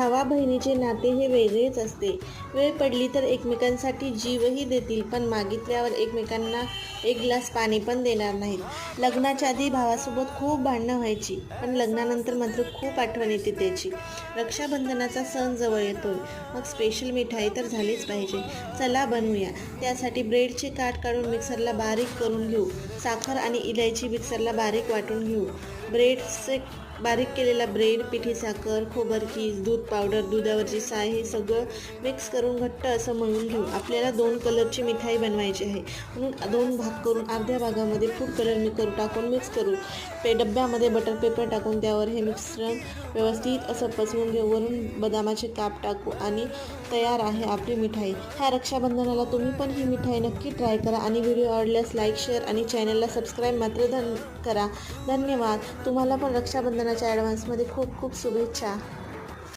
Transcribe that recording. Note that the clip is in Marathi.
भावा बहिणीचे नाते हे वेगळेच असते. वेळ पडली तर एकमेकांसाठी जीवही देतील, पण मागितल्यावर एकमेकांना एक ग्लास पाणी पण देणार नाहीत. लग्नाच्या आधी भावासोबत खूप भांडणं व्हायची, पण लग्नानंतर मात्र खूप आठवण येते त्याची. रक्षाबंधनाचा सण जवळ येतोय, मग स्पेशल मिठाई तर झालीच पाहिजे. चला बनवूया. त्यासाठी ब्रेडचे काठ काढून मिक्सरला बारीक करून घेऊ. साखर आणि इलायची मिक्सरला बारीक वाटून घेऊ. ब्रेडचे बारीक केलेला ब्रेड, पिठी साखर, खोबरकीस, दूध पावडर, दुधावरची साय हे सगळं मिक्स करून घट्ट असं मळून घेऊ. आपल्याला 2 कलरची मिठाई बनवायची आहे, म्हणून 2 भाग करून अर्ध्या भागामध्ये फूड कलर टाकून मिक्स करू. डब्यामध्ये बटर पेपर टाकून त्यावर हे मिश्रण व्यवस्थित असं पसरवून घेऊ. वरून बदामाचे काप टाकू आणि तयार आहे आपली मिठाई. ह्या रक्षाबंधनाला तुम्ही पण ही मिठाई नक्की ट्राय करा आणि व्हिडिओ आवडल्यास लाईक, शेअर आणि चॅनलला सबस्क्राईब मात्र करा. धन्यवाद. तुम्हाला पण रक्षाबंधनाच्या ॲडव्हान्समध्ये खूप खूप शुभेच्छा.